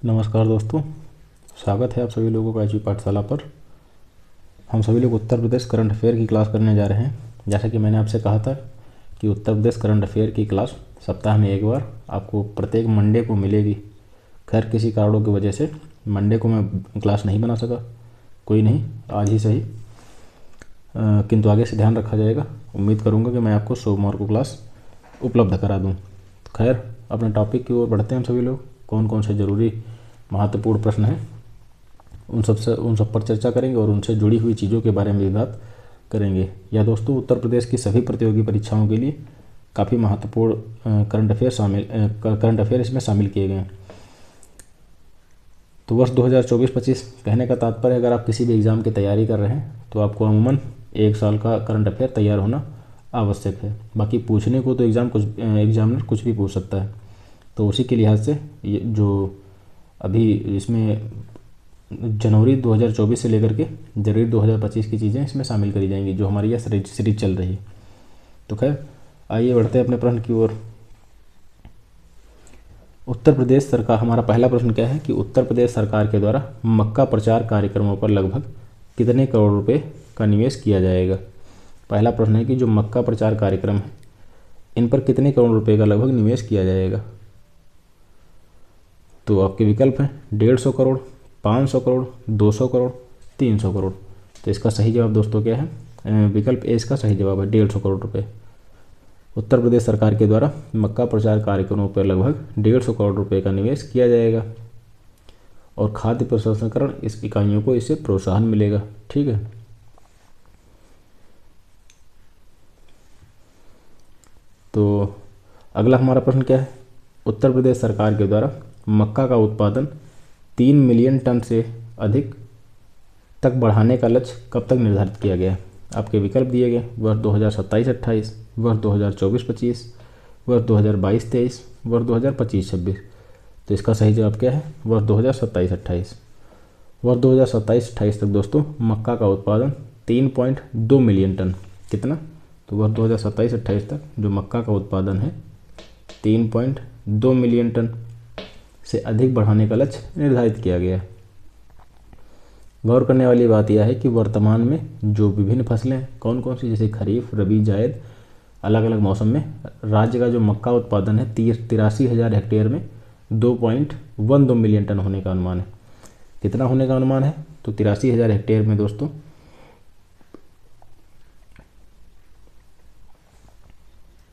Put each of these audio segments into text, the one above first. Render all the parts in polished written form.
नमस्कार दोस्तों, स्वागत है आप सभी लोगों का एचपी पाठशाला पर। हम सभी लोग उत्तर प्रदेश करंट अफेयर की क्लास करने जा रहे हैं। जैसा कि मैंने आपसे कहा था कि उत्तर प्रदेश करंट अफेयर की क्लास सप्ताह में एक बार आपको प्रत्येक मंडे को मिलेगी। खैर, किसी कारणों की वजह से मंडे को मैं क्लास नहीं बना सका, कोई नहीं, आज ही सही, किंतु आगे से ध्यान रखा जाएगा। उम्मीद करूँगा कि मैं आपको सोमवार को क्लास उपलब्ध करा दूँ। खैर, अपने टॉपिक की ओर बढ़ते हैं हम सभी लोग। कौन कौन से ज़रूरी महत्वपूर्ण प्रश्न हैं उन सब पर चर्चा करेंगे और उनसे जुड़ी हुई चीज़ों के बारे में भी बात करेंगे। या दोस्तों, उत्तर प्रदेश की सभी प्रतियोगी परीक्षाओं के लिए काफ़ी महत्वपूर्ण करंट अफेयर इसमें शामिल किए गए हैं। तो वर्ष 2024-25 कहने का तात्पर्य, अगर आप किसी भी एग्ज़ाम की तैयारी कर रहे हैं तो आपको अमूमन एक साल का करंट अफेयर तैयार होना आवश्यक है। बाकी पूछने को तो एग्जामिनर कुछ भी पूछ सकता है। तो उसी के लिहाज से ये जो अभी इसमें जनवरी 2024 से लेकर के जनवरी 2025 की चीज़ें इसमें शामिल करी जाएंगी, जो हमारी यह सीरीज चल रही है। तो खैर, आइए बढ़ते हैं अपने प्रश्न की ओर। उत्तर प्रदेश सरकार, हमारा पहला प्रश्न क्या है कि उत्तर प्रदेश सरकार के द्वारा मक्का प्रचार कार्यक्रमों पर लगभग कितने करोड़ रुपए का निवेश किया जाएगा। पहला प्रश्न है कि जो मक्का प्रचार कार्यक्रम है, इन पर कितने करोड़ रुपए का लगभग निवेश किया जाएगा। तो आपके विकल्प हैं 150 करोड़, 500 करोड़, 200 करोड़, 300 करोड़। तो इसका सही जवाब दोस्तों क्या है? विकल्प ए इसका सही जवाब है, 150 करोड़ रुपए। उत्तर प्रदेश सरकार के द्वारा मक्का प्रचार कार्यक्रमों पर लगभग 150 करोड़ रुपए का निवेश किया जाएगा और खाद्य प्रसंस्करण इस इकाइयों को इससे प्रोत्साहन मिलेगा। ठीक है। तो अगला हमारा प्रश्न क्या है? उत्तर प्रदेश सरकार के द्वारा मक्का का उत्पादन 3 मिलियन टन से अधिक तक बढ़ाने का लक्ष्य कब तक निर्धारित किया गया है। आपके विकल्प दिए गए वर्ष 2027-28, वर्ष 2024-25, वर्ष 2022-23, वर्ष 2025-26। तो इसका सही जवाब क्या है? वर्ष 2027-28। वर्ष 2027-28 तक दोस्तों मक्का का उत्पादन 3.2 मिलियन टन, कितना? तो वर्ष 2027-28 तक जो मक्का का उत्पादन है 3.2 मिलियन टन से अधिक बढ़ाने का लक्ष्य निर्धारित किया गया है। गौर करने वाली बात यह है कि वर्तमान में जो विभिन्न फसलें कौन कौन सी, जैसे खरीफ, रबी, जायद, अलग अलग मौसम में राज्य का जो मक्का उत्पादन है 83,000 हेक्टेयर में 2.12 मिलियन टन होने का अनुमान है। कितना होने का अनुमान है? तो 83,000 हेक्टेयर में दोस्तों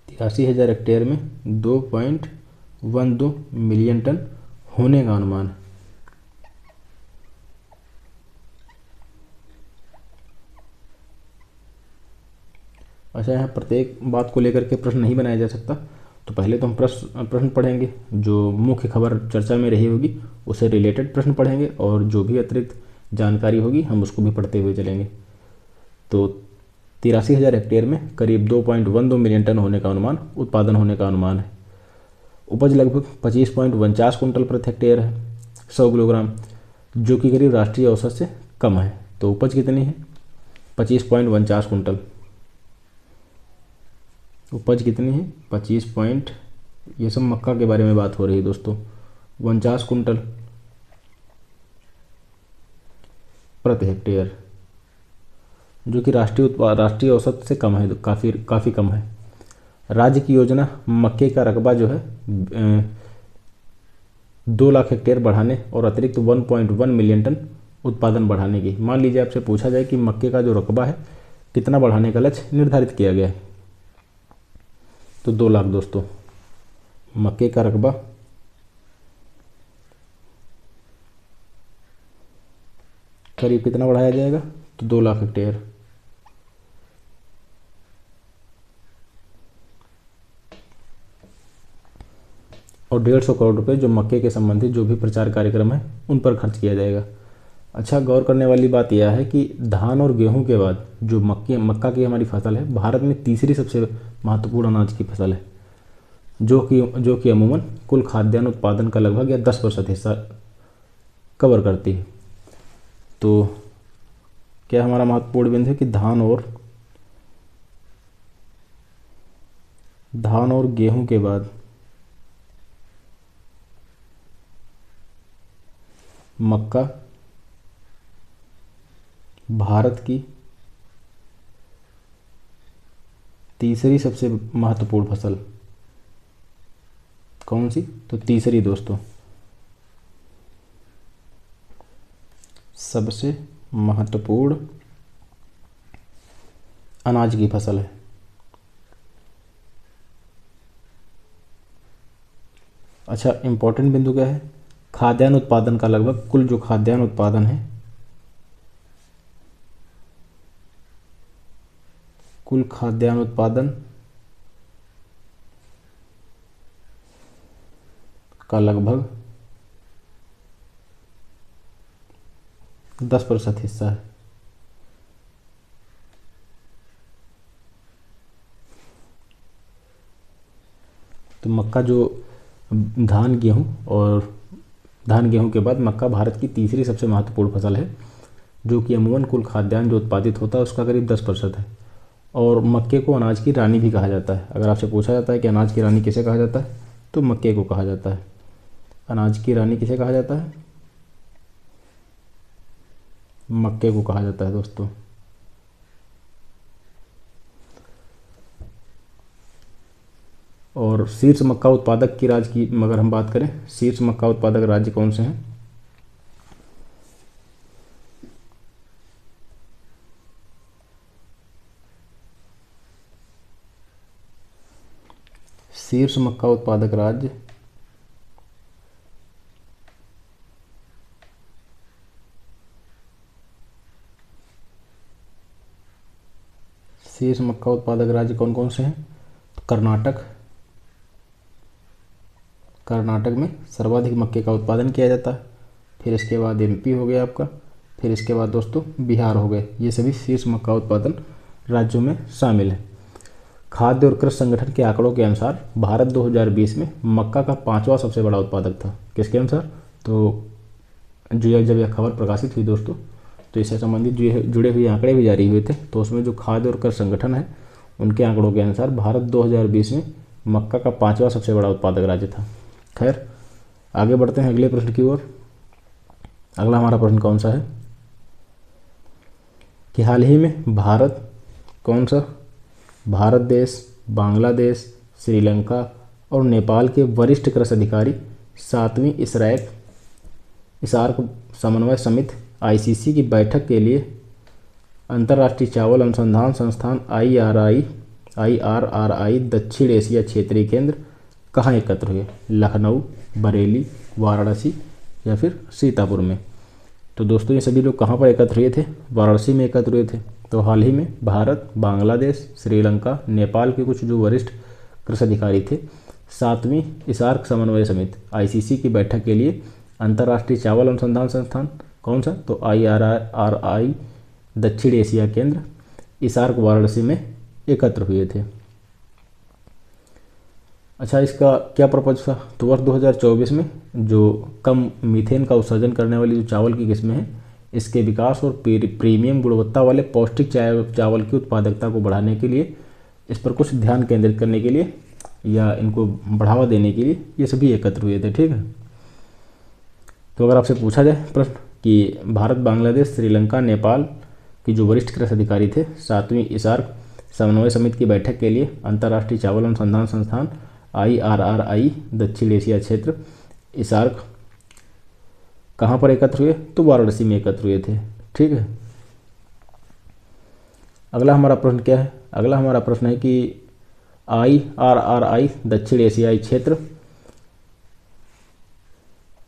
83,000 हेक्टेयर में 2.12 मिलियन टन होने का अनुमान है। अच्छा, यहाँ प्रत्येक बात को लेकर के प्रश्न नहीं बनाया जा सकता। तो पहले तो हम प्रश्न पढ़ेंगे, जो मुख्य खबर चर्चा में रही होगी उससे रिलेटेड प्रश्न पढ़ेंगे और जो भी अतिरिक्त जानकारी होगी हम उसको भी पढ़ते हुए चलेंगे। तो 83,000 हेक्टेयर में करीब 2.12 मिलियन टन होने का अनुमान, उत्पादन होने का अनुमान है। उपज लगभग 25.49 कुंटल प्रति हेक्टेयर है, 100 किलोग्राम, जो कि करीब राष्ट्रीय औसत से कम है। तो उपज कितनी है? 25.49 कुंटल। उपज कितनी है? 25 पॉइंट, ये सब मक्का के बारे में बात हो रही है दोस्तों, 49 कुंटल प्रति हेक्टेयर, जो कि राष्ट्रीय औसत से कम है, काफ़ी कम है। राज्य की योजना मक्के का रकबा जो है 2 लाख हेक्टेयर बढ़ाने और अतिरिक्त 1.1 मिलियन टन उत्पादन बढ़ाने की। मान लीजिए आपसे पूछा जाए कि मक्के का जो रकबा है कितना बढ़ाने का लक्ष्य निर्धारित किया गया है, तो 2 लाख दोस्तों। मक्के का रकबा करीब कितना बढ़ाया जाएगा? तो 2 लाख हेक्टेयर। और 150 करोड़ रुपए जो मक्के के संबंधित जो भी प्रचार कार्यक्रम है उन पर खर्च किया जाएगा। अच्छा, गौर करने वाली बात यह है कि धान और गेहूं के बाद जो मक्का की हमारी फसल है भारत में तीसरी सबसे महत्वपूर्ण अनाज की फसल है, जो कि अमूमन कुल खाद्यान्न उत्पादन का लगभग या 10% हिस्सा कवर करती है। तो क्या हमारा महत्वपूर्ण बिंदु है कि धान और गेहूं के बाद मक्का भारत की तीसरी सबसे महत्वपूर्ण फसल कौन सी? तो तीसरी दोस्तों सबसे महत्वपूर्ण अनाज की फसल है। अच्छा, इंपॉर्टेंट बिंदु क्या है? खाद्यान्न उत्पादन का लगभग कुल जो खाद्यान्न उत्पादन है, कुल खाद्यान्न उत्पादन का लगभग 10% हिस्सा है। तो मक्का जो धान गेहूं के बाद मक्का भारत की तीसरी सबसे महत्वपूर्ण फसल है, जो कि अमूमन कुल खाद्यान्न जो उत्पादित होता है उसका करीब 10% है। और मक्के को अनाज की रानी भी कहा जाता है। अगर आपसे पूछा जाता है कि अनाज की रानी किसे कहा जाता है, तो मक्के को कहा जाता है। अनाज की रानी किसे कहा जाता है? मक्के को कहा जाता है दोस्तों। और शीर्ष मक्का उत्पादक की राज्य की अगर हम बात करें, शीर्ष मक्का उत्पादक राज्य कौन से हैं? शीर्ष मक्का उत्पादक राज्य शीर्ष मक्का उत्पादक राज्य कौन कौन से हैं? कर्नाटक में सर्वाधिक मक्के का उत्पादन किया जाता है। फिर इसके बाद एमपी हो गया आपका। फिर इसके बाद दोस्तों बिहार हो गए। ये सभी शीर्ष मक्का उत्पादन राज्यों में शामिल हैं। खाद्य और कृषि संगठन के आंकड़ों के अनुसार भारत 2020 में मक्का का 5वां सबसे बड़ा उत्पादक था। किसके अनुसार? तो जब यह खबर प्रकाशित हुई दोस्तों, तो इससे संबंधित जो जुड़े हुए आंकड़े भी जारी हुए थे, तो उसमें जो खाद्य और कृषि संगठन है उनके आंकड़ों के अनुसार भारत 2020 में मक्का का 5वां सबसे बड़ा उत्पादक राज्य था। खैर, आगे बढ़ते हैं अगले प्रश्न की ओर। अगला हमारा प्रश्न कौन सा है कि हाल ही में भारत देश, बांग्लादेश, श्रीलंका और नेपाल के वरिष्ठ कृषि अधिकारी 7वीं इसार्क समन्वय समिति ICC की बैठक के लिए अंतर्राष्ट्रीय चावल अनुसंधान संस्थान IRRI दक्षिण एशिया क्षेत्रीय केंद्र कहाँ एकत्र हुए? लखनऊ, बरेली, वाराणसी या फिर सीतापुर में? तो दोस्तों ये सभी लोग कहाँ पर एकत्र हुए थे? वाराणसी में एकत्र हुए थे। तो हाल ही में भारत, बांग्लादेश, श्रीलंका, नेपाल के कुछ जो वरिष्ठ कृषि अधिकारी थे 7वीं इसार्क समन्वय समिति ICC की बैठक के लिए अंतर्राष्ट्रीय चावल अनुसंधान संस्थान कौन सा? तो IRRI दक्षिण एशिया केंद्र इसार्क वाराणसी में एकत्र हुए थे। अच्छा, इसका क्या पर्पज था? तो वर्ष 2024 में जो कम मीथेन का उत्सर्जन करने वाली जो चावल की किस्में हैं, इसके विकास और प्रीमियम गुणवत्ता वाले पौष्टिक चावल की उत्पादकता को बढ़ाने के लिए, इस पर कुछ ध्यान केंद्रित करने के लिए या इनको बढ़ावा देने के लिए ये सभी एकत्र हुए थे। ठीक है। तो अगर आपसे पूछा जाए प्रश्न कि भारत, बांग्लादेश, श्रीलंका, नेपाल के जो वरिष्ठ कृषि अधिकारी थे 7वीं इसार्क समन्वय समिति की बैठक के लिए अंतर्राष्ट्रीय चावल अनुसंधान संस्थान IRRI दक्षिण एशिया क्षेत्र इसार्क कहाँ पर एकत्र हुए? तो वाराणसी में एकत्र हुए थे। ठीक है। अगला हमारा प्रश्न क्या है? अगला हमारा प्रश्न है कि IRRI दक्षिण एशियाई क्षेत्र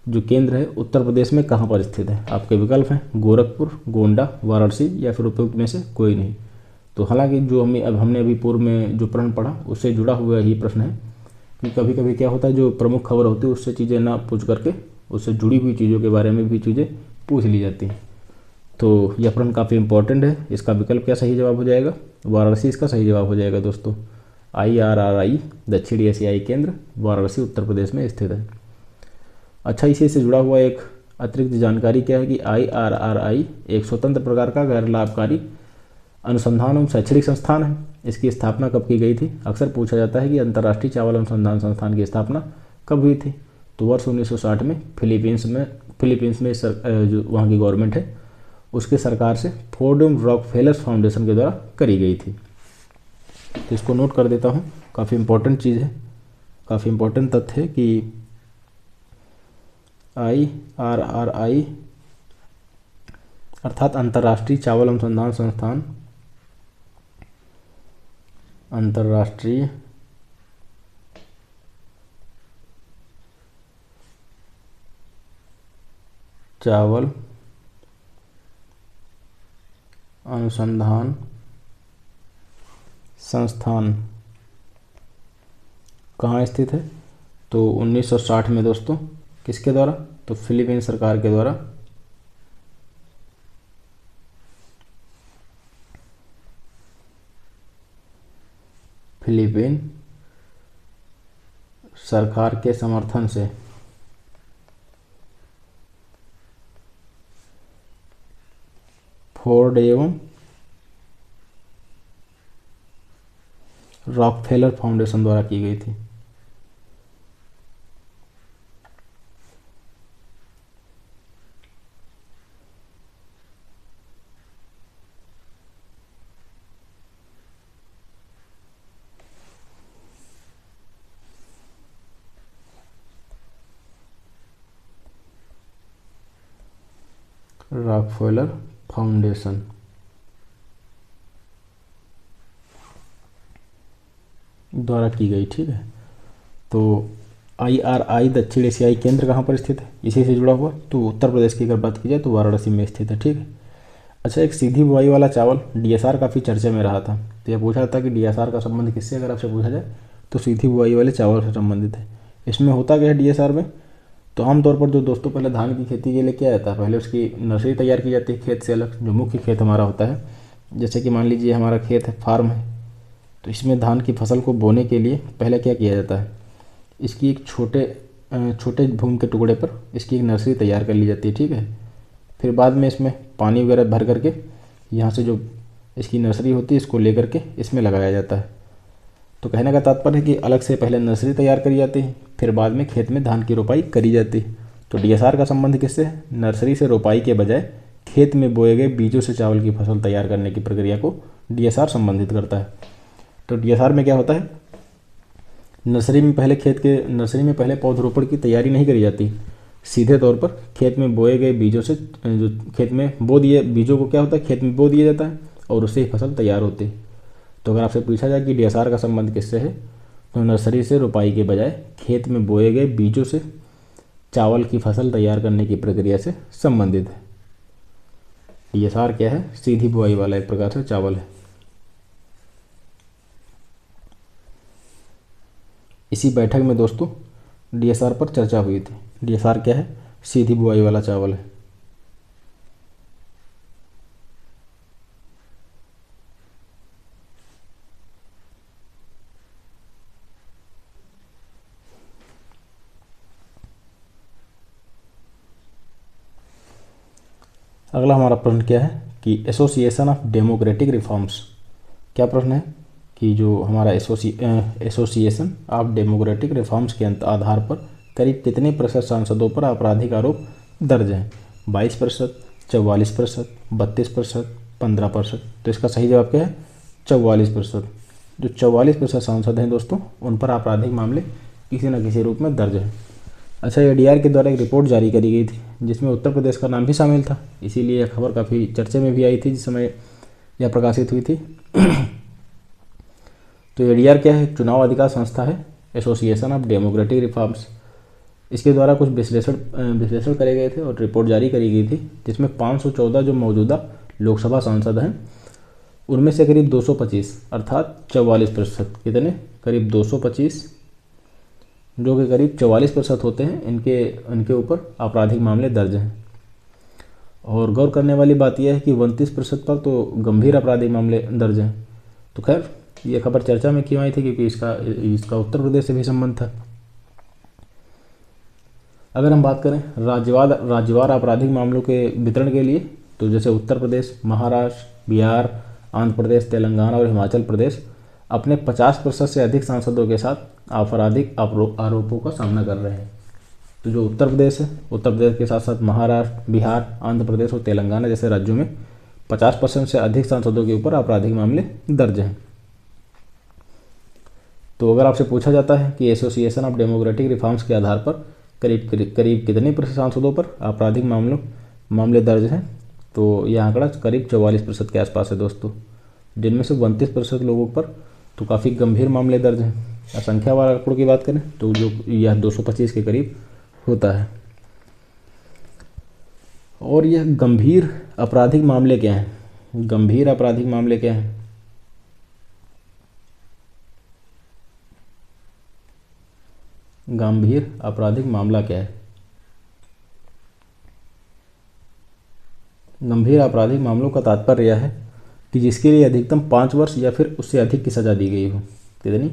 जो केंद्र है उत्तर प्रदेश में कहाँ पर स्थित है? आपके विकल्प हैं गोरखपुर, गोंडा, वाराणसी या फिर उपयुक्त में से कोई नहीं। तो हालांकि जो हमने अभी पूर्व में जो प्रश्न पढ़ा उससे जुड़ा हुआ ही प्रश्न है कि कभी कभी क्या होता है, जो प्रमुख खबर होती है उससे चीज़ें ना पूछ करके उससे जुड़ी हुई चीज़ों के बारे में भी चीज़ें पूछ ली जाती हैं। तो यह प्रश्न काफ़ी इंपॉर्टेंट है। इसका विकल्प क्या सही जवाब हो जाएगा? वाराणसी इसका सही जवाब हो जाएगा दोस्तों। IRRI दक्षिण एशियाई केंद्र वाराणसी उत्तर प्रदेश में स्थित है। अच्छा, इसी से जुड़ा हुआ एक अतिरिक्त जानकारी क्या है कि IRRI एक स्वतंत्र प्रकार का गैर लाभकारी अनुसंधान एवं शैक्षणिक संस्थान है। इसकी स्थापना कब की गई थी? अक्सर पूछा जाता है कि अंतर्राष्ट्रीय चावल अनुसंधान संस्थान की स्थापना कब हुई थी? तो वर्ष 1960 में फिलीपींस में फिलीपींस में जो वहाँ की गवर्नमेंट है उसके सरकार से फोर्ड रॉकफेलर फाउंडेशन के द्वारा करी गई थी। तो इसको नोट कर देता हूँ, काफ़ी इम्पोर्टेंट चीज़ है, काफ़ी इम्पोर्टेंट तथ्य है कि IRRI अर्थात अंतर्राष्ट्रीय चावल अनुसंधान संस्थान, अंतर्राष्ट्रीय चावल अनुसंधान संस्थान कहाँ स्थित है? तो 1960 में दोस्तों किसके द्वारा? तो फिलीपीन सरकार के द्वारा फिलीपीन सरकार के समर्थन से फोर्ड एवं रॉकफेलर फाउंडेशन द्वारा की गई थी। रॉकफेलर फाउंडेशन द्वारा की गई, ठीक है। तो IRI दक्षिण एशियाई केंद्र कहाँ पर स्थित है? इसी से जुड़ा हुआ, तो उत्तर प्रदेश की अगर बात की जाए तो वाराणसी में स्थित है, ठीक है। अच्छा, एक सीधी बुआई वाला चावल DSR काफ़ी चर्चे में रहा था। तो यह पूछा था कि DSR का संबंध किससे, अगर आपसे पूछा जाए तो सीधी बुआई वाले चावल से संबंधित है। इसमें होता क्या है DSR में? तो आमतौर पर जो दोस्तों पहले धान की खेती के लिए क्या जाता है, पहले उसकी नर्सरी तैयार की जाती है खेत से अलग, जो मुख्य खेत हमारा होता है। जैसे कि मान लीजिए हमारा खेत है, फार्म है, तो इसमें धान की फसल को बोने के लिए पहले क्या किया जाता है, इसकी एक छोटे भूमि के टुकड़े पर इसकी एक नर्सरी तैयार कर ली जाती है, ठीक है। फिर बाद में इसमें पानी वगैरह भर करके यहाँ से जो इसकी नर्सरी होती है इसको ले करके इसमें लगाया जाता है। तो कहने का तात्पर्य है कि अलग से पहले नर्सरी तैयार करी जाती है, फिर बाद में खेत में धान की रोपाई करी जाती है। तो DSR का संबंध किससे है? नर्सरी से रोपाई के बजाय खेत में बोए गए बीजों से चावल की फसल तैयार करने की प्रक्रिया को DSR संबंधित करता है। तो DSR में क्या होता है, नर्सरी में पहले पौधरोपण की तैयारी नहीं करी जाती, सीधे तौर पर खेत में बोए गए बीजों से जो खेत में बो दिए बीजों को क्या होता है, खेत में बो दिया जाता है और उससे ही फसल तैयार होती है। तो अगर आपसे पूछा जाए कि DSR का संबंध किससे है, तो नर्सरी से रोपाई के बजाय खेत में बोए गए बीजों से चावल की फसल तैयार करने की प्रक्रिया से संबंधित है। DSR क्या है? सीधी बुआई वाला एक प्रकार से चावल है। इसी बैठक में दोस्तों DSR पर चर्चा हुई थी। DSR क्या है? सीधी बुआई वाला चावल है। अगला हमारा प्रश्न क्या है कि एसोसिएशन ऑफ डेमोक्रेटिक रिफॉर्म्स, क्या प्रश्न है कि जो हमारा एसोसिएशन ऑफ डेमोक्रेटिक रिफॉर्म्स के आधार पर करीब कितने प्रतिशत सांसदों पर आपराधिक आरोप दर्ज हैं? 22%, 44%, 32%, 15%। तो इसका सही जवाब क्या है? 44%। जो 44% सांसद हैं दोस्तों, उन पर आपराधिक मामले किसी न किसी रूप में दर्ज हैं। अच्छा, ADR के द्वारा एक रिपोर्ट जारी करी गई थी जिसमें उत्तर प्रदेश का नाम भी शामिल था, इसीलिए यह खबर काफ़ी चर्चे में भी आई थी जिस समय यह प्रकाशित हुई थी। तो ADR क्या है? चुनाव अधिकार संस्था है, एसोसिएशन ऑफ डेमोक्रेटिक रिफॉर्म्स। इसके द्वारा कुछ विश्लेषण करे गए थे और रिपोर्ट जारी करी गई थी जिसमें 514 जो मौजूदा लोकसभा सांसद हैं उनमें से करीब 225 अर्थात 44%, कितने? करीब 225, जो कि करीब 44% होते हैं, इनके ऊपर आपराधिक मामले दर्ज हैं। और गौर करने वाली बात यह है कि 29% पर तो गंभीर आपराधिक मामले दर्ज हैं। तो खैर, ये खबर चर्चा में क्यों आई थी? क्योंकि इसका उत्तर प्रदेश से भी संबंध था। अगर हम बात करें राज्यवार आपराधिक मामलों के वितरण के लिए, तो जैसे उत्तर प्रदेश, महाराष्ट्र, बिहार, आंध्र प्रदेश, तेलंगाना और हिमाचल प्रदेश अपने 50% से अधिक सांसदों के साथ आपराधिक आरोपों का सामना कर रहे हैं। तो जो उत्तर प्रदेश है, उत्तर प्रदेश के साथ साथ महाराष्ट्र, बिहार, आंध्र प्रदेश और तेलंगाना जैसे राज्यों में 50% से अधिक सांसदों के ऊपर आपराधिक मामले दर्ज हैं। तो अगर आपसे पूछा जाता है कि एसोसिएशन ऑफ डेमोक्रेटिक रिफॉर्म्स के आधार पर करीब करीब करीब कितने प्रतिशत सांसदों पर आपराधिक मामले दर्ज हैं, तो यह आंकड़ा करीब 44% के आसपास है दोस्तों, जिनमें से 32% लोगों पर तो काफ़ी गंभीर मामले दर्ज हैं। संख्या वाले आंकड़ों की बात करें तो जो यह 225 के करीब होता है। और यह गंभीर आपराधिक मामले क्या हैं? गंभीर आपराधिक मामले क्या हैं? गंभीर आपराधिक मामला क्या है? गंभीर आपराधिक मामलों का तात्पर्य यह है कि जिसके लिए अधिकतम 5 वर्ष या फिर उससे अधिक की सज़ा दी गई हो। कितनी?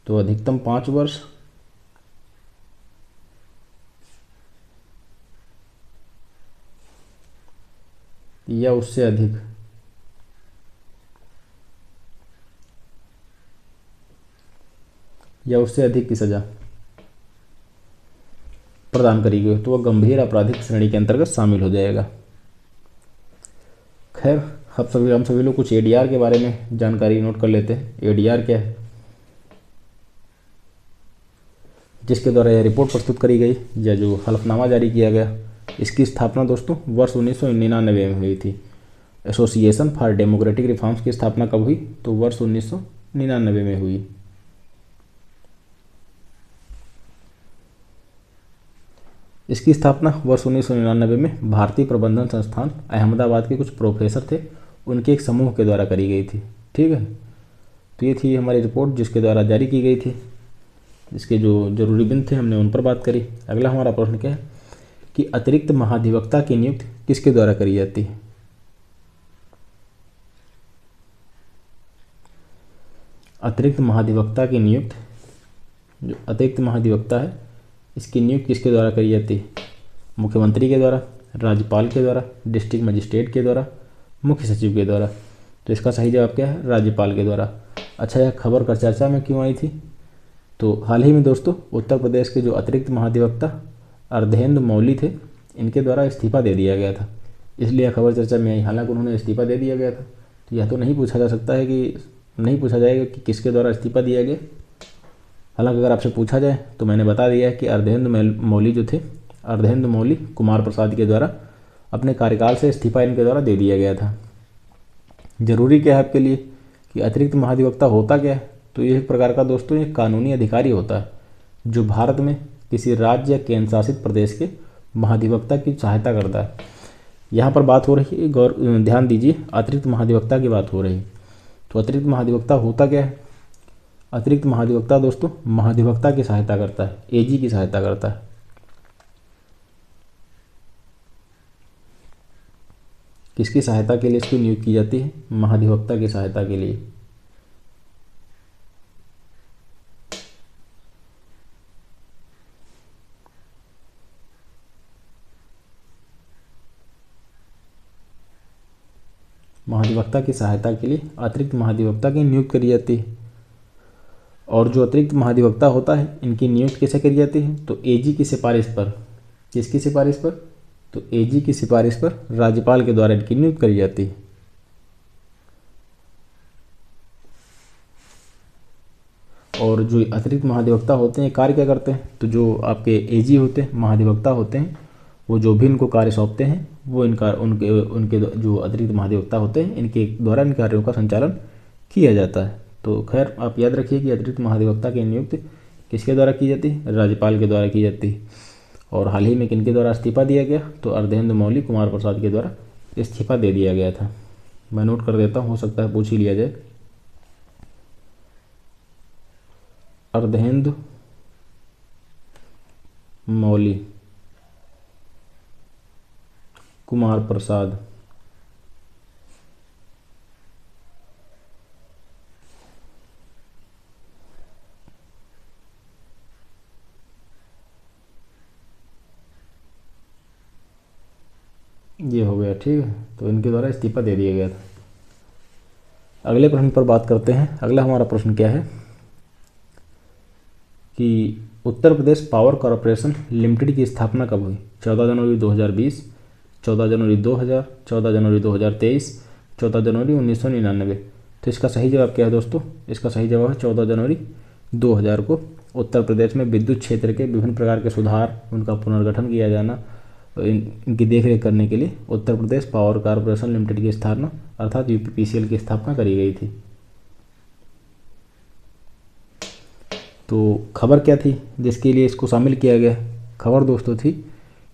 तो अधिकतम 5 वर्ष या उससे अधिक की सज़ा प्रदान करी गई तो वह गंभीर आपराधिक श्रेणी के अंतर्गत शामिल हो जाएगा। खैर, हम सभी लोग कुछ एडीआर के बारे में जानकारी नोट कर लेते हैं। एडीआर क्या है? जिसके द्वारा यह रिपोर्ट प्रस्तुत करी गई या जो हलफनामा जारी किया गया, इसकी स्थापना दोस्तों वर्ष 1999 में हुई थी। एसोसिएशन फॉर डेमोक्रेटिक रिफॉर्म्स की स्थापना कब हुई? तो वर्ष 1999 में हुई। इसकी स्थापना वर्ष 1999 में भारतीय प्रबंधन संस्थान अहमदाबाद के कुछ प्रोफेसर थे, उनके एक समूह के द्वारा करी गई थी। ठीक है, तो ये थी हमारी रिपोर्ट जिसके द्वारा जारी की गई थी। इसके जो जरूरी बिंदु थे हमने उन पर बात करी। अगला हमारा प्रश्न क्या है कि अतिरिक्त महाधिवक्ता की नियुक्ति किसके द्वारा करी जाती है? अतिरिक्त महाधिवक्ता की नियुक्ति, जो अतिरिक्त महाधिवक्ता है इसकी नियुक्ति किसके द्वारा करी जाती है? मुख्यमंत्री के द्वारा, राज्यपाल के द्वारा, डिस्ट्रिक्ट मजिस्ट्रेट के द्वारा, मुख्य सचिव के द्वारा। तो इसका सही जवाब क्या है? राज्यपाल के द्वारा। अच्छा, यह खबर कर चर्चा में क्यों आई थी? तो हाल ही में दोस्तों उत्तर प्रदेश के जो अतिरिक्त महाधिवक्ता अर्धेंदु मौली थे, इनके द्वारा इस्तीफा दे दिया गया था, इसलिए यह खबर चर्चा में आई। हालांकि उन्होंने इस्तीफा दे दिया गया था, तो यह तो नहीं पूछा जा सकता है कि नहीं पूछा जाएगा कि किसके द्वारा इस्तीफा दिया गया। हालांकि अगर आपसे पूछा जाए तो मैंने बता दिया है कि अर्धेंदु मौली जो थे, अर्धेंदु मौली कुमार प्रसाद के द्वारा अपने कार्यकाल से इस्तीफा इनके द्वारा दे दिया गया था। जरूरी क्या है आपके लिए कि अतिरिक्त महाधिवक्ता होता क्या है? तो ये एक प्रकार का दोस्तों एक कानूनी अधिकारी होता है जो भारत में किसी राज्य या केंद्र शासित प्रदेश के महाधिवक्ता की सहायता करता है। यहाँ पर बात हो रही है, ध्यान दीजिए, अतिरिक्त महाधिवक्ता की बात हो रही है। तो अतिरिक्त महाधिवक्ता होता क्या है? अतिरिक्त महाधिवक्ता दोस्तों महाधिवक्ता की सहायता करता है, एजी की सहायता करता है। किसकी सहायता के लिए इसकी नियुक्ति की जाती है? महाधिवक्ता की सहायता के लिए। महाधिवक्ता की सहायता के लिए अतिरिक्त महाधिवक्ता की नियुक्ति करी जाती है। और जो अतिरिक्त महाधिवक्ता होता है इनकी नियुक्ति कैसे करी जाती है? तो एजी की सिफारिश पर। किसकी सिफारिश पर? तो एजी की सिफारिश पर राज्यपाल के द्वारा इनकी नियुक्ति करी जाती है। और जो अतिरिक्त महाधिवक्ता होते हैं कार्य क्या करते हैं? तो जो आपके एजी होते हैं, महाधिवक्ता होते हैं, वो जो भी इनको कार्य सौंपते हैं वो इनका उनके जो अतिरिक्त महाधिवक्ता होते हैं इनके द्वारा इन कार्यों का संचालन किया जाता है। तो खैर आप याद रखिए कि अतिरिक्त महाधिवक्ता की नियुक्ति किसके द्वारा की जाती है? राज्यपाल के द्वारा की जाती है। और हाल ही में किनके द्वारा इस्तीफा दिया गया? तो अर्धेंदु मौली कुमार प्रसाद के द्वारा इस्तीफा दे दिया गया था। मैं नोट कर देता हूँ, हो सकता है पूछ ही लिया जाए। अर्धेंदु मौली कुमार प्रसाद ये हो गया, ठीक है। तो इनके द्वारा इस्तीफा दे दिया गया था। अगले प्रश्न पर बात करते हैं। अगला हमारा प्रश्न क्या है कि Uttar Pradesh power corporation limited की स्थापना कब हुई? 14 जनवरी 2020, 14 जनवरी 2000, 14 जनवरी 2023, 14 जनवरी 1999। तो इसका सही जवाब क्या है दोस्तों? इसका सही जवाब है 14 जनवरी 2000 को उत्तर प्रदेश में विद्युत क्षेत्र के विभिन्न प्रकार के सुधार, उनका पुनर्गठन किया जाना, इनकी देखरेख करने के लिए Uttar Pradesh power corporation limited की स्थापना अर्थात यूपीपीसीएल की स्थापना करी गई थी। तो खबर क्या थी जिसके लिए इसको शामिल किया गया? खबर दोस्तों थी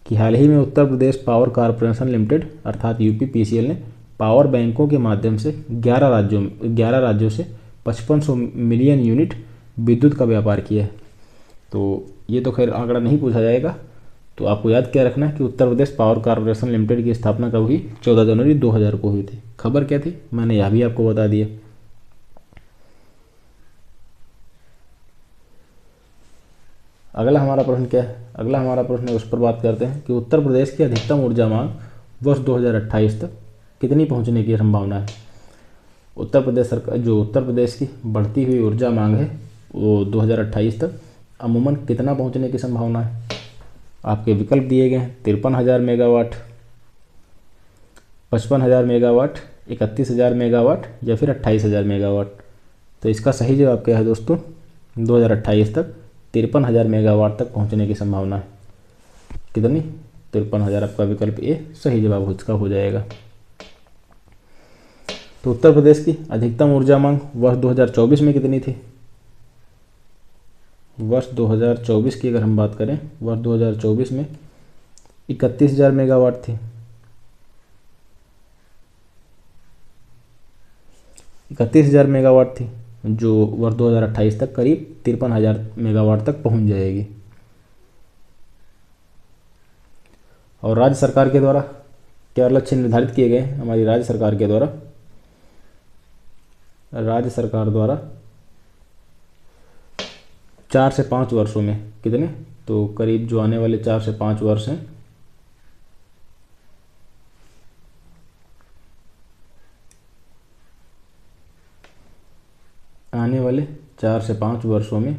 कि हाल ही में Uttar Pradesh power corporation limited अर्थात यूपीपीसीएल ने पावर बैंकों के माध्यम से 11 राज्यों से 5500 मिलियन यूनिट विद्युत का व्यापार किया है। तो ये तो खैर आंकड़ा नहीं पूछा जाएगा, तो आपको याद क्या रखना है कि Uttar Pradesh power corporation limited की स्थापना कब हुई? 14 जनवरी 2000 को हुई थी। खबर क्या थी मैंने यह भी आपको बता दिया। अगला हमारा प्रश्न क्या है? अगला हमारा प्रश्न है, उस पर बात करते हैं कि उत्तर प्रदेश की अधिकतम ऊर्जा मांग वर्ष 2028 तक कितनी पहुंचने की संभावना है? उत्तर प्रदेश सरकार जो उत्तर प्रदेश की बढ़ती हुई ऊर्जा मांग है वो 2028 तक अमूमन कितना पहुंचने की संभावना है? आपके विकल्प दिए गए हैं 53,000 मेगावाट, 55,000 मेगावाट, 31,000 मेगावाट या फिर 28,000 मेगावाट। तो इसका सही जवाब क्या है दोस्तों? 2028 तक 53,000 मेगावाट तक पहुंचने की संभावना है। कितनी? 53,000। आपका विकल्प ए सही जवाब इसका हो जाएगा। तो उत्तर प्रदेश की अधिकतम ऊर्जा मांग वर्ष 2024 में कितनी थी? वर्ष 2024 की अगर हम बात करें, वर्ष 2024 में 31,000 मेगावाट थी। 31,000 मेगावाट थी जो वर्ष 2028 तक करीब 53,000 मेगावाट तक पहुंच जाएगी। और राज्य सरकार के द्वारा क्या लक्ष्य निर्धारित किए गए? हमारी राज्य सरकार के द्वारा 4 से 5 वर्षों में कितने? तो करीब जो आने वाले 4 से 5 वर्ष हैं, आने वाले 4 से 5 वर्षों में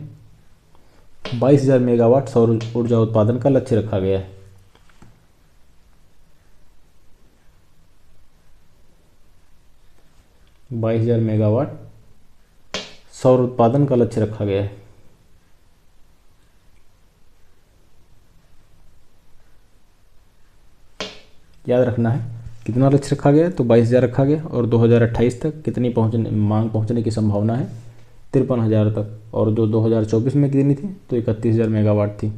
22,000 मेगावाट सौर ऊर्जा उत्पादन का लक्ष्य रखा गया है। है 22,000 मेगावाट सौर उत्पादन का लक्ष्य रखा गया है। याद रखना है कितना लक्ष्य रखा गया है? तो 22,000 रखा गया। और 2028 तक कितनी मांग पहुंचने की संभावना है? 53,000 तक। और जो 2024 में कितनी थी? तो 31,000 मेगावाट थी।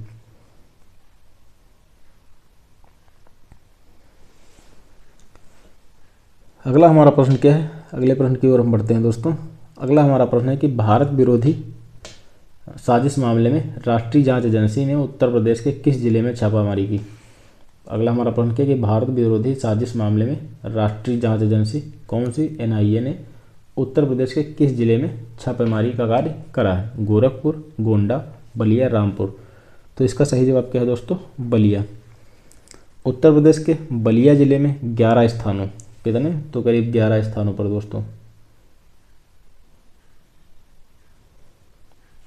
अगला हमारा प्रश्न क्या है? अगले प्रश्न की ओर हम बढ़ते हैं दोस्तों। अगला हमारा प्रश्न है कि भारत विरोधी साजिश मामले में राष्ट्रीय जांच एजेंसी ने उत्तर प्रदेश के किस जिले में छापामारी की? अगला हमारा प्रश्न क्या है कि भारत विरोधी साजिश मामले में राष्ट्रीय जांच एजेंसी कौन सी एनआईए ने उत्तर प्रदेश के किस जिले में छापेमारी का कार्य करा है? गोरखपुर, गोंडा, बलिया, रामपुर। तो इसका सही जवाब क्या है दोस्तों? बलिया। उत्तर प्रदेश के बलिया जिले में 11 स्थानों, कितने? तो करीब 11 स्थानों पर दोस्तों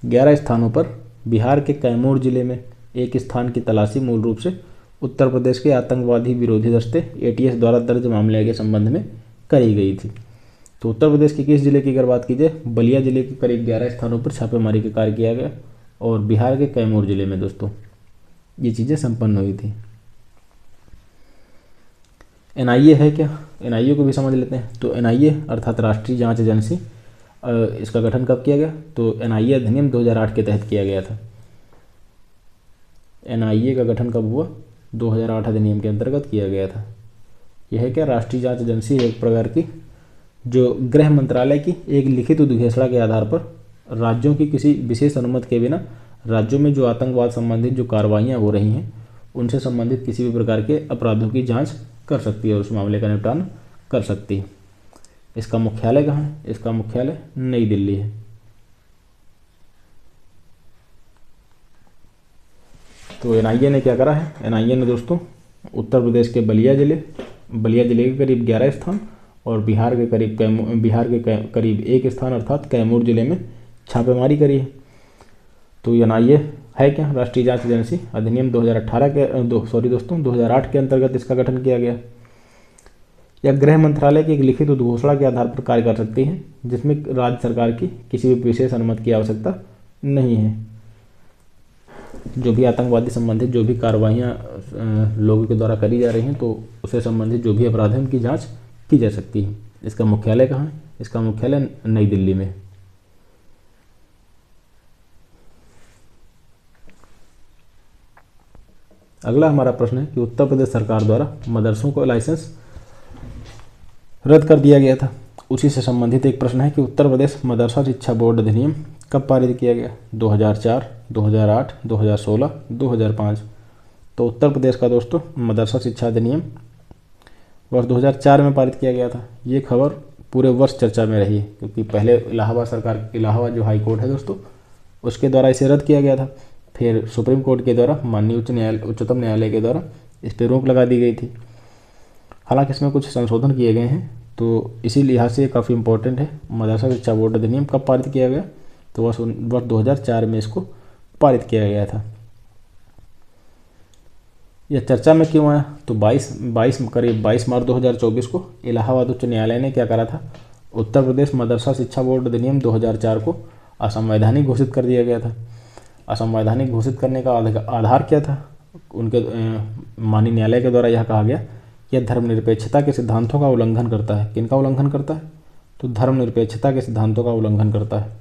11 स्थानों पर बिहार के कैमूर जिले में एक स्थान की तलाशी मूल रूप से उत्तर प्रदेश के आतंकवादी विरोधी दस्ते एटीएस द्वारा दर्ज मामले के संबंध में करी गई थी। तो उत्तर प्रदेश के किस जिले की अगर बात की जाए, बलिया जिले के करीब 11 स्थानों पर छापेमारी का कार्य किया गया और बिहार के कैमूर जिले में दोस्तों ये चीज़ें संपन्न हुई थी। एनआईए है क्या? एनआईए को भी समझ लेते हैं। तो एनआईए अर्थात राष्ट्रीय जांच एजेंसी, इसका गठन कब किया गया? तो एनआईए अधिनियम 2008 के तहत किया गया था। एनआईए का गठन कब हुआ? 2008 अधिनियम के अंतर्गत किया गया था। यह है क्या? राष्ट्रीय जांच एजेंसी है एक प्रकार की जो गृह मंत्रालय की एक लिखित उद्घोषणा के आधार पर राज्यों की किसी विशेष अनुमति के बिना राज्यों में जो आतंकवाद संबंधित जो कार्रवाइयाँ हो रही हैं उनसे संबंधित किसी भी प्रकार के अपराधों की जांच कर सकती है और उस मामले का निपटान कर सकती है। इसका मुख्यालय कहाँ है? इसका मुख्यालय नई दिल्ली है। तो एनआईए ने क्या करा है? एनआईए ने दोस्तों उत्तर प्रदेश के बलिया जिले के करीब 11 स्थान और बिहार के करीब एक स्थान अर्थात कैमूर जिले में छापेमारी करी है। तो एनआईए है क्या? राष्ट्रीय जांच एजेंसी अधिनियम 2018 के 2008 के अंतर्गत इसका गठन किया गया। यह गृह मंत्रालय की एक लिखित उद्घोषणा के आधार पर कार्य कर सकती है, जिसमें राज्य सरकार की किसी भी विशेष अनुमति की आवश्यकता नहीं है। जो भी आतंकवादी संबंधित जो भी कार्रवाइयाँ लोगों के द्वारा करी जा रही हैं, तो उससे संबंधित जो भी अपराध हैं उनकी जांच की जा सकती है। इसका मुख्यालय कहाँ है? इसका मुख्यालय नई दिल्ली में। अगला हमारा प्रश्न है कि उत्तर प्रदेश सरकार द्वारा मदरसों को लाइसेंस रद्द कर दिया गया था। उसी से संबंधित एक प्रश्न है कि उत्तर प्रदेश मदरसा शिक्षा बोर्ड अधिनियम कब पारित किया गया? 2004, 2008, 2016, 2005। तो उत्तर प्रदेश का दोस्तों मदरसा शिक्षा अधिनियम वर्ष 2004 में पारित किया गया था। ये खबर पूरे वर्ष चर्चा में रही है, क्योंकि पहले इलाहाबाद जो हाई कोर्ट है दोस्तों, उसके द्वारा इसे रद्द किया गया था। फिर सुप्रीम कोर्ट के द्वारा माननीय उच्चतम न्यायालय के द्वारा इस पर रोक लगा दी गई थी। हालांकि इसमें कुछ संशोधन किए गए हैं, तो इसी लिहाज से काफ़ी इंपॉर्टेंट है। मदरसा शिक्षा बोर्ड अधिनियम कब पारित किया गया? तो वर्ष 2004 में इसको पारित किया गया था। यह चर्चा में क्यों आया? तो करीब 22 मार्च 2024 को इलाहाबाद उच्च न्यायालय ने क्या करा था? उत्तर प्रदेश मदरसा शिक्षा बोर्ड अधिनियम 2004 को असंवैधानिक घोषित कर दिया गया था। असंवैधानिक घोषित करने का आधार क्या था? उनके माननीय न्यायालय के द्वारा यह कहा गया कि यह धर्मनिरपेक्षता के सिद्धांतों का उल्लंघन करता है। किनका उल्लंघन करता है? तो धर्मनिरपेक्षता के सिद्धांतों का उल्लंघन करता है।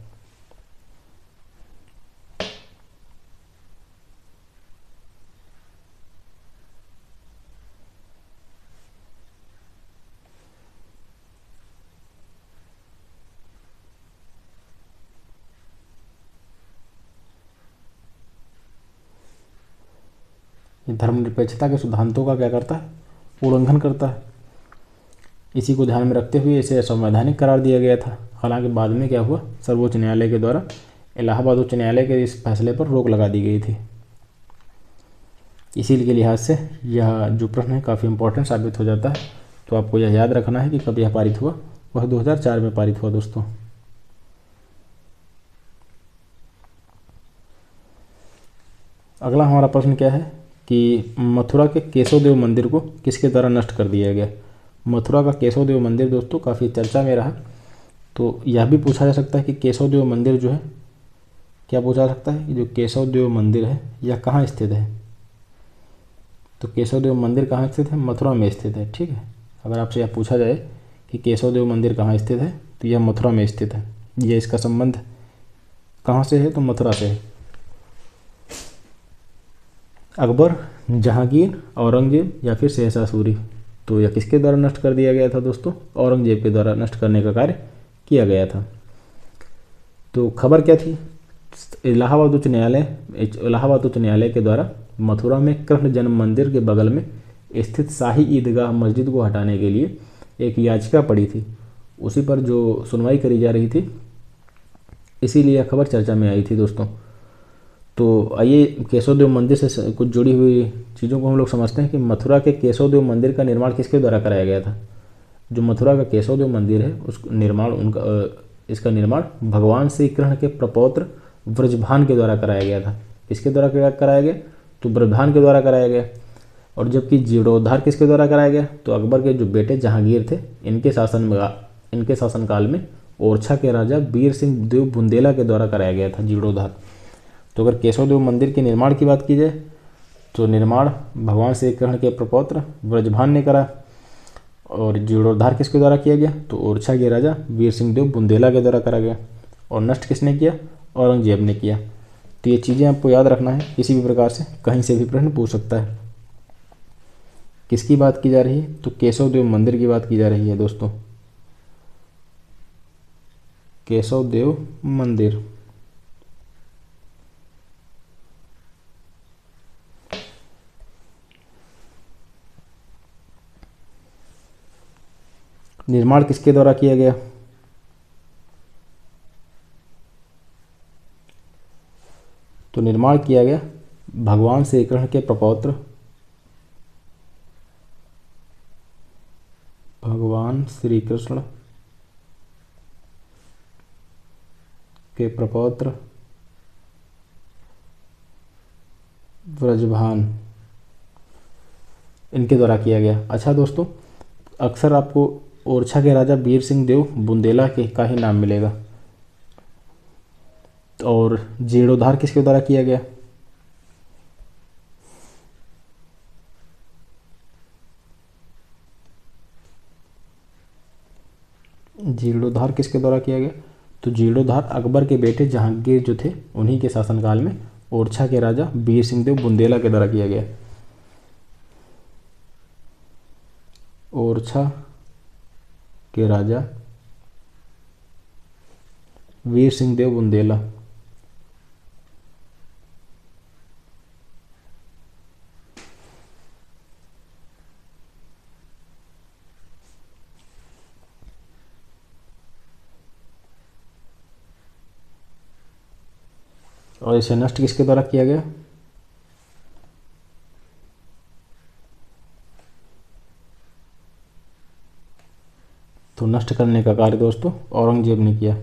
ये धर्मनिरपेक्षता के सिद्धांतों का क्या करता है? उल्लंघन करता है। इसी को ध्यान में रखते हुए इसे असंवैधानिक करार दिया गया था। हालांकि बाद में क्या हुआ? सर्वोच्च न्यायालय के द्वारा इलाहाबाद उच्च न्यायालय के इस फैसले पर रोक लगा दी गई थी। इसी के लिहाज से यह जो प्रश्न है काफ़ी इंपॉर्टेंट साबित हो जाता है। तो आपको यह याद रखना है कि कब यह पारित हुआ? वह 2004 में पारित हुआ दोस्तों। अगला हमारा प्रश्न क्या है कि मथुरा के केशव देव मंदिर को किसके द्वारा नष्ट कर दिया गया? मथुरा का केशव देव मंदिर दोस्तों काफ़ी चर्चा में रहा। तो यह भी पूछा जा सकता है कि केशव देव मंदिर जो है, क्या पूछा जा सकता है कि जो केशव देव मंदिर है यह कहाँ स्थित है? तो केशव देव मंदिर कहाँ स्थित है? मथुरा में स्थित है। ठीक है, अगर आपसे यह पूछा जाए कि केशव देव मंदिर कहाँ स्थित है, तो यह मथुरा में स्थित है। यह इसका संबंध कहाँ से है? तो मथुरा से है। अकबर, जहांगीर, औरंगजेब या फिर शहशाह सूरी? तो यह किसके द्वारा नष्ट कर दिया गया था दोस्तों? औरंगजेब के द्वारा नष्ट करने का कार्य किया गया था। तो खबर क्या थी? इलाहाबाद उच्च न्यायालय के द्वारा मथुरा में कृष्ण जन्म मंदिर के बगल में स्थित शाही ईदगाह मस्जिद को हटाने के लिए एक याचिका पड़ी थी। उसी पर जो सुनवाई करी जा रही थी, इसीलिए यह खबर चर्चा में आई थी दोस्तों। तो आइए केशव देव मंदिर से कुछ जुड़ी हुई चीज़ों को हम लोग समझते हैं कि मथुरा के केशव देव मंदिर का निर्माण किसके द्वारा कराया गया था? जो मथुरा का केशव देव मंदिर है इसका निर्माण भगवान श्री कृष्ण के प्रपौत्र ब्रजभान के द्वारा कराया गया था। किसके द्वारा कराया गया? तो ब्रजभान के द्वारा कराया गया। और जबकि जीर्णोद्धार किसके द्वारा कराया गया? तो अकबर के जो बेटे जहांगीर थे, इनके शासनकाल में ओरछा के राजा वीर सिंह देव बुंदेला के द्वारा कराया गया था जीर्णोद्धार। तो अगर केशव देव मंदिर के निर्माण की बात की जाए, तो निर्माण भगवान श्री कृष्ण के प्रपौत्र ब्रजभान ने करा। और जीर्णोद्धार किसके द्वारा किया गया? तो ओरछा के राजा वीर सिंह देव बुंदेला के द्वारा करा गया। और नष्ट किसने किया? औरंगजेब ने किया। तो ये चीज़ें आपको याद रखना है, किसी भी प्रकार से कहीं से भी प्रश्न पूछ सकता है। किसकी बात की जा रही है? तो केशव देव मंदिर की बात की जा रही है दोस्तों। केशव देव मंदिर। निर्माण किसके द्वारा किया गया? तो निर्माण किया गया भगवान श्री कृष्ण के प्रपौत्र भगवान श्री कृष्ण के प्रपौत्र ब्रजभान, इनके द्वारा किया गया। अच्छा दोस्तों, अक्सर आपको ओरछा के राजा वीर सिंह देव बुंदेला के का ही नाम मिलेगा। और जीर्णोद्धार किसके द्वारा किया गया? जीर्णोद्धार किसके द्वारा किया गया? तो जीर्णोद्धार अकबर के बेटे जहांगीर जो थे उन्हीं के शासनकाल में ओरछा के राजा वीर सिंह देव बुंदेला के द्वारा किया गया। ओरछा के राजा वीर सिंह देव बुंदेला। और इसे नष्ट किसके द्वारा किया गया? तो नष्ट करने का कार्य दोस्तों औरंगजेब ने किया।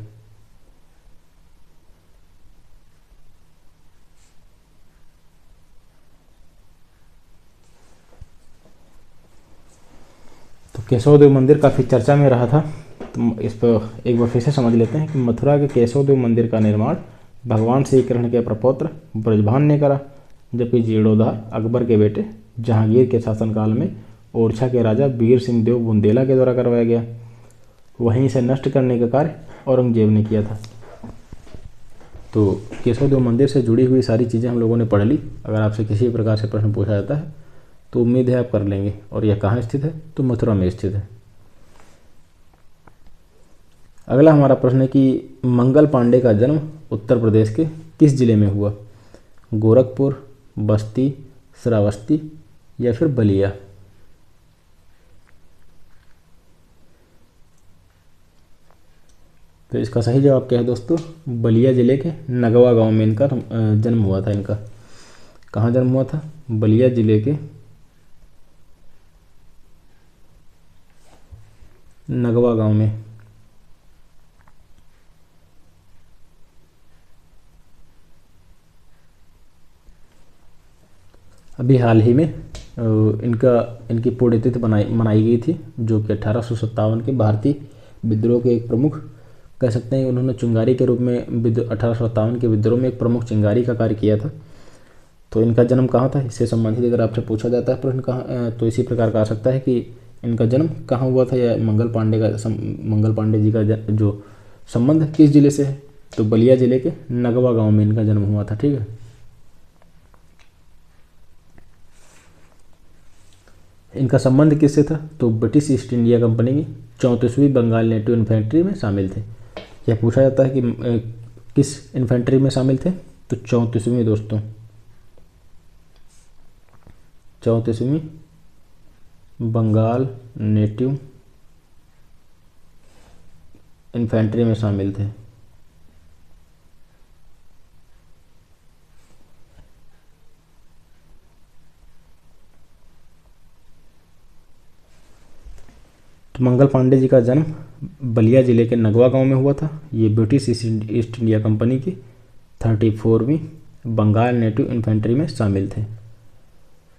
तो केशव देव मंदिर काफ़ी चर्चा में रहा था, तो इस पर एक बार फिर से समझ लेते हैं कि मथुरा के केशव देव मंदिर का निर्माण भगवान श्री कृष्ण के प्रपौत्र ब्रजभान ने करा, जबकि जीर्णोद्धार अकबर के बेटे जहांगीर के शासनकाल में ओरछा के राजा वीर सिंह देव बुंदेला के द्वारा करवाया गया। वहीं इसे नष्ट करने का कार्य औरंगजेब ने किया था। तो केशव देव मंदिर से जुड़ी हुई सारी चीज़ें हम लोगों ने पढ़ ली। अगर आपसे किसी प्रकार से प्रश्न पूछा जाता है तो उम्मीद है आप कर लेंगे। और यह कहाँ स्थित है? तो मथुरा में स्थित है। अगला हमारा प्रश्न है कि मंगल पांडे का जन्म उत्तर प्रदेश के किस जिले में हुआ? गोरखपुर, बस्ती, श्रावस्ती या फिर बलिया? तो इसका सही जवाब क्या है दोस्तों? बलिया जिले के नगवा गांव में इनका जन्म हुआ था। इनका कहाँ जन्म हुआ था? बलिया जिले के नगवा गांव में। अभी हाल ही में इनकी पुण्यतिथि मनाई गई थी, जो कि 1857 के भारतीय विद्रोह के एक प्रमुख कह सकते हैं। उन्होंने चिंगारी के रूप में 1857 के विद्रोह में एक प्रमुख चिंगारी का कार्य किया था। तो इनका जन्म कहाँ था? इससे संबंधित अगर आपसे पूछा जाता है प्रश्न कहाँ, तो इसी प्रकार का आ सकता है कि इनका जन्म कहाँ हुआ था, या मंगल पांडे जी का जो संबंध किस जिले से है? तो बलिया जिले के नगवा गांव में इनका जन्म हुआ था। ठीक है। इनका संबंध किससे था? तो ब्रिटिश ईस्ट इंडिया कंपनी की 34वीं बंगाल नेटिव इन्फेंट्री में शामिल थे। यह पूछा जाता है कि किस इन्फेंट्री में शामिल थे? तो 34वीं दोस्तों, 34वीं बंगाल नेटिव इन्फेंट्री में शामिल थे। तो मंगल पांडे जी का जन्म बलिया जिले के नगवा गांव में हुआ था। ये ब्रिटिश ईस्ट इंडिया कंपनी की 34वीं बंगाल नेटिव इन्फेंट्री में शामिल थे।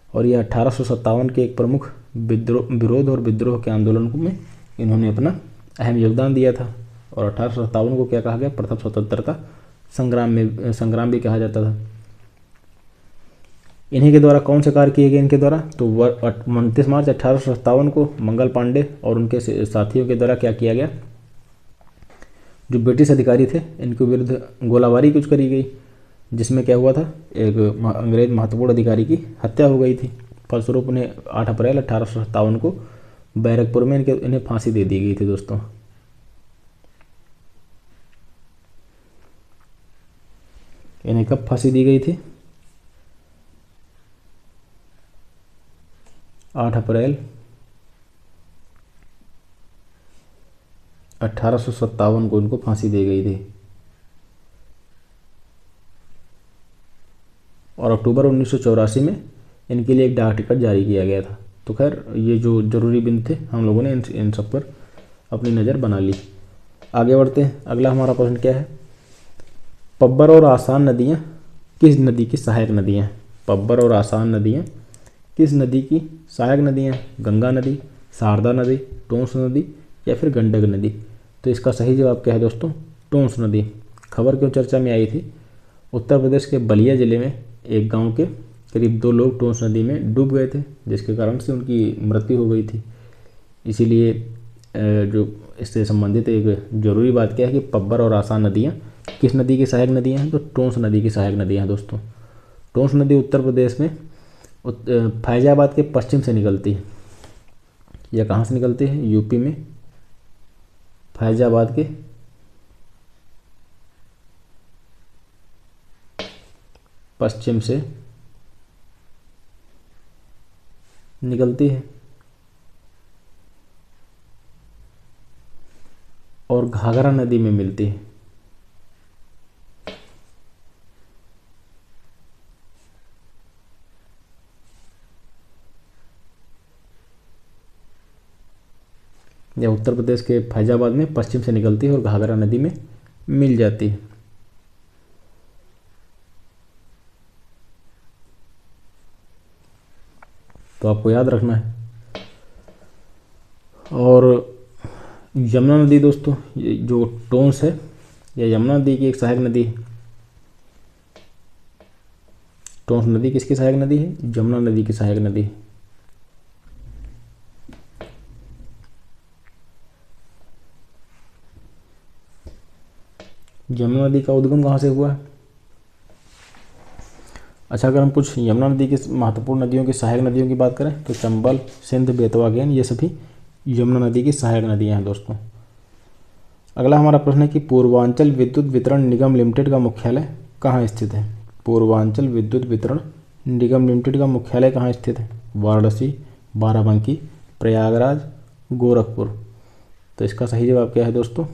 और ये 1857 के एक प्रमुख विरोध और विद्रोह के आंदोलन में इन्होंने अपना अहम योगदान दिया था। और 1857 को क्या कहा गया? प्रथम स्वतंत्रता संग्राम भी कहा जाता था। इन्हीं के द्वारा कौन से कार्य किए गए इनके द्वारा? तो 29 मार्च 1857 को मंगल पांडे और उनके साथियों के द्वारा क्या किया गया? जो ब्रिटिश अधिकारी थे इनके विरुद्ध गोलाबारी कुछ करी गई, जिसमें क्या हुआ था? एक अंग्रेज महत्वपूर्ण अधिकारी की हत्या हो गई थी। फलस्वरूप उन्हें 8 अप्रैल 1857 को बैरकपुर में इन्हें फांसी दे दी गई थी दोस्तों। इन्हें कब फांसी दी गई थी? 8 अप्रैल 1857 को इनको फांसी दी गई थी। और अक्टूबर 1984 में इनके लिए एक डाक टिकट जारी किया गया था। तो खैर ये जो जरूरी बिंदु थे हम लोगों ने इन सब पर अपनी नज़र बना ली। आगे बढ़ते हैं। अगला हमारा प्रश्न क्या है? पब्बर और आसान नदियाँ किस नदी की सहायक नदियाँ हैं? पब्बर और आसान नदियाँ किस नदी की सहायक नदियाँ हैं? गंगा नदी, शारदा नदी, टोंस नदी या फिर गंडक नदी। तो इसका सही जवाब क्या है दोस्तों? टोंस नदी। खबर क्यों चर्चा में आई थी? उत्तर प्रदेश के बलिया जिले में एक गांव के करीब 2 लोग टोंस नदी में डूब गए थे, जिसके कारण से उनकी मृत्यु हो गई थी। इसीलिए जो इससे संबंधित एक जरूरी बात क्या है कि पब्बर और आसान नदियाँ किस नदी की सहायक नदियाँ हैं? तो टोंस नदी की सहायक नदियाँ हैं दोस्तों। टोंस नदी उत्तर प्रदेश में फैजाबाद के पश्चिम से निकलती है। यह कहाँ से निकलती है? यूपी में फैजाबाद के पश्चिम से निकलती है और घाघरा नदी में मिलती है। यह उत्तर प्रदेश के फैजाबाद में पश्चिम से निकलती है और घाघरा नदी में मिल जाती है। तो आपको याद रखना है। और यमुना नदी दोस्तों, जो टोंस है यह यमुना नदी की एक सहायक नदी है। टोंस नदी किसकी सहायक नदी है? यमुना नदी की सहायक नदी है। यमुना नदी का उद्गम कहाँ से हुआ है? अच्छा, अगर हम कुछ यमुना नदी की महत्वपूर्ण नदियों की सहायक नदियों की बात करें तो चंबल, सिंध, बेतवा, घेन ये सभी यमुना नदी की सहायक नदियाँ हैं दोस्तों। अगला हमारा प्रश्न है कि पूर्वांचल विद्युत वितरण निगम लिमिटेड का मुख्यालय कहाँ स्थित है? पूर्वांचल विद्युत वितरण निगम लिमिटेड का मुख्यालय कहाँ स्थित है? वाराणसी, बाराबंकी, प्रयागराज, गोरखपुर। तो इसका सही जवाब क्या है दोस्तों?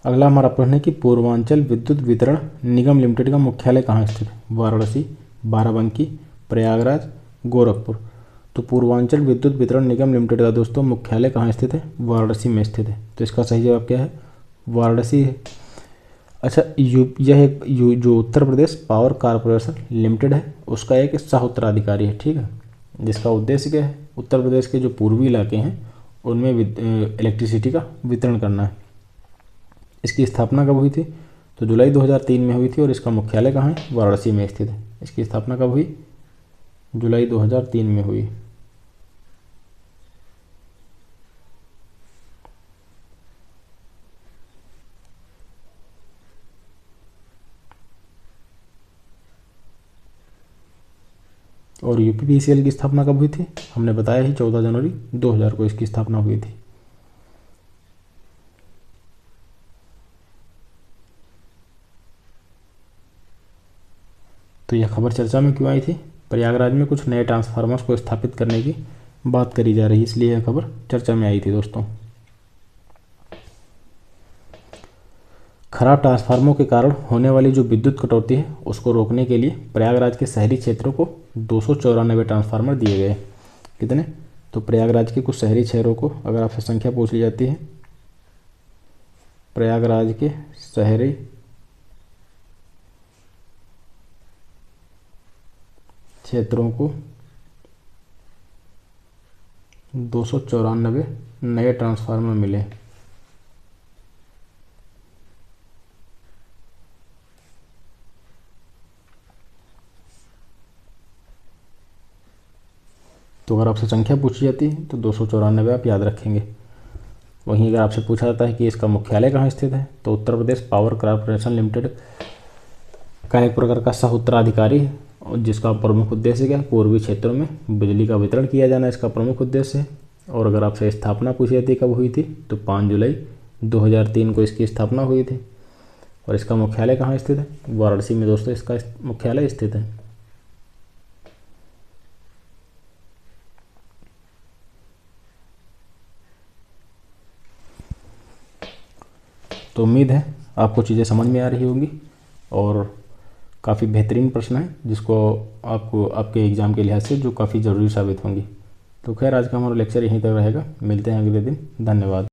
अगला हमारा प्रश्न है कि पूर्वांचल विद्युत वितरण निगम लिमिटेड का मुख्यालय कहाँ स्थित है? वाराणसी, बाराबंकी, प्रयागराज, गोरखपुर। तो पूर्वांचल विद्युत वितरण निगम लिमिटेड का दोस्तों मुख्यालय कहाँ स्थित है? वाराणसी में स्थित है। तो इसका सही जवाब क्या है? वाराणसी है। अच्छा, जो Uttar Pradesh power corporation limited है उसका एक सह उत्तराधिकारी है, ठीक है, जिसका उद्देश्य क्या है? उत्तर प्रदेश के जो पूर्वी इलाके हैं उनमें इलेक्ट्रिसिटी का वितरण करना है। इसकी स्थापना कब हुई थी? तो जुलाई 2003 में हुई थी और इसका मुख्यालय कहाँ है? वाराणसी में स्थित है। इसकी स्थापना कब हुई? जुलाई 2003 में हुई। और यूपीपीसीएल की स्थापना कब हुई थी? हमने बताया ही 14 जनवरी 2000 को इसकी स्थापना हुई थी। तो यह खबर चर्चा में क्यों आई थी? प्रयागराज में कुछ नए ट्रांसफार्मर्स को स्थापित करने की बात करी जा रही है, इसलिए यह खबर चर्चा में आई थी दोस्तों। खराब ट्रांसफार्मरों के कारण होने वाली जो विद्युत कटौती है उसको रोकने के लिए प्रयागराज के शहरी क्षेत्रों को 294 ट्रांसफार्मर दिए गए। कितने? तो प्रयागराज के कुछ शहरी शहरों को अगर आपसे संख्या पूछ ली जाती है, प्रयागराज के शहरी क्षेत्रों को 294 नए ट्रांसफार्मर मिले। तो अगर आपसे संख्या पूछी जाती है तो 294 आप याद रखेंगे। वहीं अगर आपसे पूछा जाता है कि इसका मुख्यालय कहाँ स्थित है तो Uttar Pradesh power corporation limited का एक प्रकार का सह उत्तराधिकारी है, जिसका प्रमुख उद्देश्य क्या है? पूर्वी क्षेत्रों में बिजली का वितरण किया जाना इसका प्रमुख उद्देश्य है। और अगर आपसे स्थापना पूछी जाती है कब हुई थी तो 5 जुलाई 2003 को इसकी स्थापना हुई थी। और इसका मुख्यालय कहाँ स्थित है? वाराणसी में दोस्तों इसका मुख्यालय स्थित है। तो उम्मीद है आपको चीज़ें समझ में आ रही होंगी और काफ़ी बेहतरीन प्रश्न है जिसको आपको आपके एग्ज़ाम के लिहाज से जो काफ़ी ज़रूरी साबित होंगी। तो खैर आज का हमारा लेक्चर यहीं तक रहेगा, मिलते हैं अगले दिन, धन्यवाद।